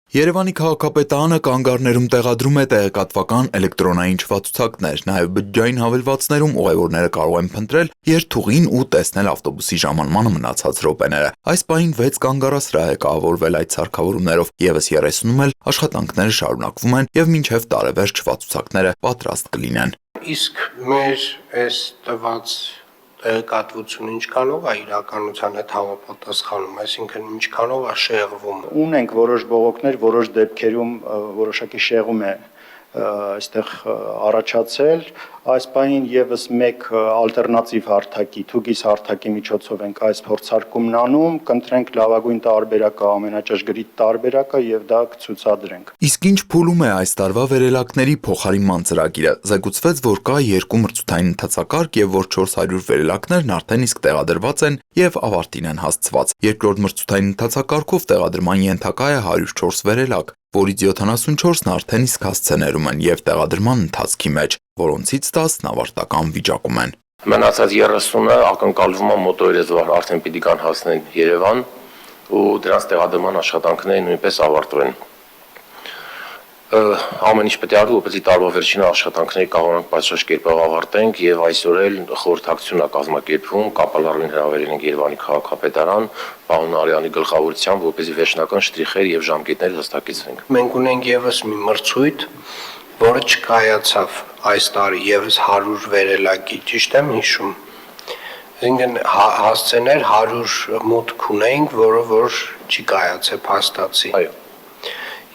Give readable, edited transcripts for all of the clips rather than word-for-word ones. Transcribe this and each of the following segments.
Երևանի քաղաքապետարանը կանգառներում տեղադրում է տեղեկատվական էլեկտրոնային չվացուցակներ, նաև բջջային հավելվածներում ուղևորները կարող են փնտրել երթուղին ու տեսնել ավտոբուսի ժամանմանը մնացած րոպեները։ Այս պահին 6 կանգառասրահ է կահավորվել այդ սարքավորումներով, եւս 30-ում էլ աշխատանքները շարունակվում են եւ մինչեւ տարեվերջ չվացուցակները պատրաստ կլինեն։ Իսկ մեր այս տված տեղեկատվությունը ինչքանով է իրականության հետ համապատասխանում, այսինքն ինչքանով է շեղվում։ Ունենք որոշ բողոքներ, որոշ դեպքերում որոշակի շեղում է այստեղ առաջացել, այս պահին եւս մեկ ալտերնատիվ հարթակի, թուգիս հարթակի միջոցով ենք այս փորձարկումն անում, կընտրենք լավագույն տարբերակը, ամենաճշգրիտ տարբերակը եւ դա կցուցադրենք։ Իսկ ինչ փուլում է այս տարվա վերելակների փոխարինման ծրագիրը։ Զեկուցվեց, որ կա 2 մրցութային ընթացակարգ եւ որ 400 վերելակներն արդեն իսկ տեղադրված են եւ ավարտին են հասցված։ Երկրորդ մրցութային ընթացակարգով տեղադրման ենթակա է 104 վերելակ, որից 74-ն արդեն իսկ հասցեներում են եւ տեղադրման ընթացքի մեջ, որոնցից 10-ն ավարտական վիճակում են։ Մնացած 30-ը ակնկալվում է մոտորերից արդեն պիտի կան հասնեն Երևան ու դրանց տեղադրման աշխատանքները նույնպես ավարտվեն։ Ամեն ինչ պետք է արվի, որպեսզի տարվա վերջին աշխատանքները կարողանանք պատշաճ կերպով ավարտենք եւ այսօր էլ խորհրդակցություն է կազմակերպվում, կապալառին հրավիրել ենք Երևանի քաղաքապետարան, պարոն Արյանի գլխավորությամբ, որպեսզի վերջնական շտրիխեր եւ ժամկետներ հստակեցվենք։ Մենք ունենք եւս մի մրցույթ, որը չկայացավ այս տարի, եւս 100 վերելակի, ճիշտ եմ հիշում։ Այսինքն հասցեներ 100 մուտք ունենք, որը որ չի կայացել փաստացի։ Այո։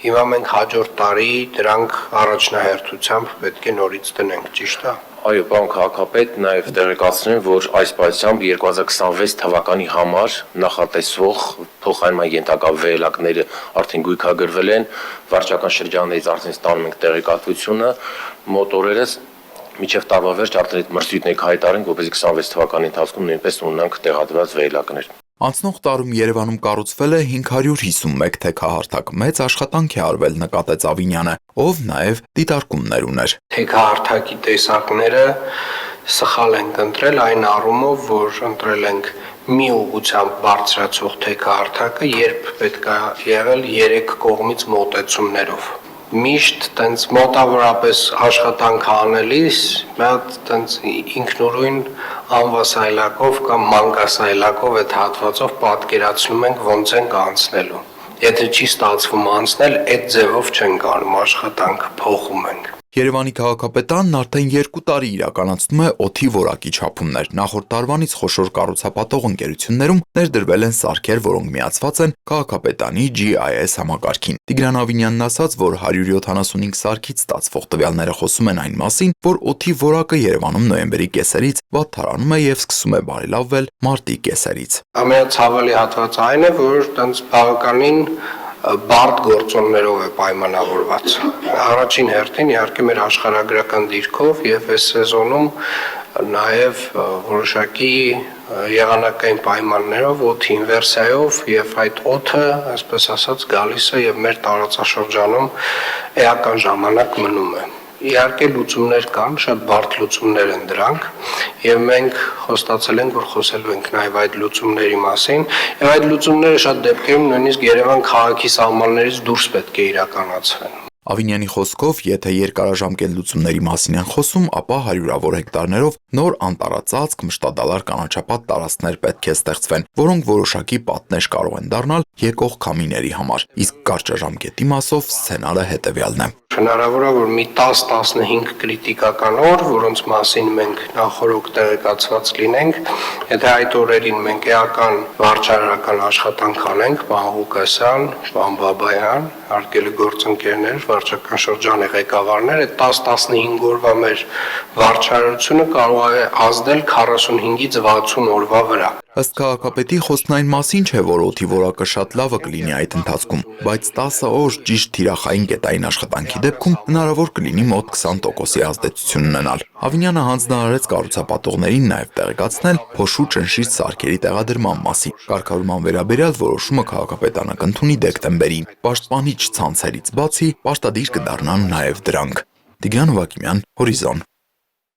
Հիմա մենք հաջորդ տարի դրանք առաջնահերթությամբ պետք է նորից դնենք, ճիշտ է։ Այո, պարոն քաղաքապետ, նաև տեղեկացնեմ, որ այս պայծառությամբ 2026 թվականի համար նախատեսվող փոխարինման ենթակա վերելակները արդեն գույքագրվել են, վարչական շրջաններից արդեն ստանում ենք տեղեկատվությունը, մոտորերս մինչև տարվա վերջ արդեն այդ մրցույթն հայտարարենք, որպեսզի 26 թվականի ընթացքում նույնպես ունենանք տեղադրված վերելակներ։ Անցնող տարում Երևանում կառուցվել է 551 թեքահարթակ, մեծ աշխատանք է արվել, նկատեց Ավինյանը, ով նաև դիտարկումներ ուներ։ Թեքահարթակի տեսակները սխալ ենք ընտրել այն առումով, որ ընտրել ենք մի ուղղությամբ բարձրացող թեքահարթակը, երբ պետք է եղել 3 կողմից մոտեցումներով։ Միշտ տենց մոտավորապես աշխատանք անելիս մի հատ տենց ինքնուրույն անվասայլակով կամ մանկասայլակով այդ հատվածով պատկերացնում ենք ոնց ենք անցնելու։ Եթե չի ստացվում անցնել, այդ ձևով չենք անում աշխատանքը, փոխում ենք։ Երևանի քաղաքապետարանն արդեն 2 տարի իրականացնում է օդի որակի չափումներ։ Նախորդ տարվանից խոշոր կառուցապատող ընկերություններում ներդրվել են սարքեր, որոնք միացված են քաղաքապետարանի GIS համակարգին։ Տիգրան Ավինյանն ասաց, որ 175 սարքից ստացվող տվյալները խոսում են այն մասին, որ օդի որակը Երևանում նոյեմբերի կեսերից վատթարանում է եւ սկսում է բարելավվել մարտի կեսերից։ Ամենացավալի հատվածը այն է, որ տենց բավականին բարդ գործոններով է պայմանավորված։ Առաջին հերթին իհարկե մեր աշխարհագրական դիրքով եւ այս սեզոնում նաեւ որոշակի եղանակային պայմաններով օդի ինվերսիայով եւ այդ օդը, այսպես ասած, գալիս է եւ մեր տարածաշրջանում էական ժամանակ մնում է։ Իհարկե լուծումներ կան, շատ բարդ լուծումներ են դրանք եւ մենք խոստացել ենք, որ խոսելու ենք նաեւ այդ լուծումների մասին եւ այդ լուծումները շատ դեպքերում նույնիսկ Երևան քաղաքի սահմաններից դուրս պետք է իրականացվեն։ Ավինյանի խոսքով, եթե երկարաժամկետ լուծումների մասին են խոսում, ապա հարյուրավոր հեկտարներով նոր անտառածածկ մշտադալար կանաչապատ տարածքներ պետք է ստեղծվեն, որոնք որոշակի պատնեշ կարող են դառնալ եկող քամիների համար, իսկ կարճաժամկետի մասով սցենարը հետևյալն է։ Հնարավոր է, որ մի 10-15 կրիտիկական օր, որոնց մասին մենք նախորոք տեղեկացված լինենք, եթե այդ օրերին մենք էական վարչարարական աշխատանք անենք, պարոն Ղուկասյան, պարոն Բաբայան, հարգելի գործընկերներ, վարչական շրջանի ղեկավարներ, այդ 10-15 օրվա մեր վարչարարությունը կարող է ազդել 45-ից 60 օրվա վրա։ Ըստ քաղաքապետի խոսքն այն մասին չէ, որ օդի որակը շատ լավը կլինի այդ ընթացքում, բայց 10 օր ճիշտ թիրախային կետային աշխատանքի դեպքում հնարավոր կլինի մոտ 20%-ի ազդեցություն ունենալ։ Ավինյանը հանձնարարեց կառուցապատողներին նաև տեղեկացնել փոշու ճնշիչ սարքերի տեղադրման մասին։ Կարգավորման վերաբերյալ որոշումը քաղաքապետարանը կընդունի դեկտեմբերին։ Պաշտպանիչ ցանցերից բացի պարտադիր կդառնան նաև դրանք։ Տիգրան Հովակիմյան, Հորիզոն։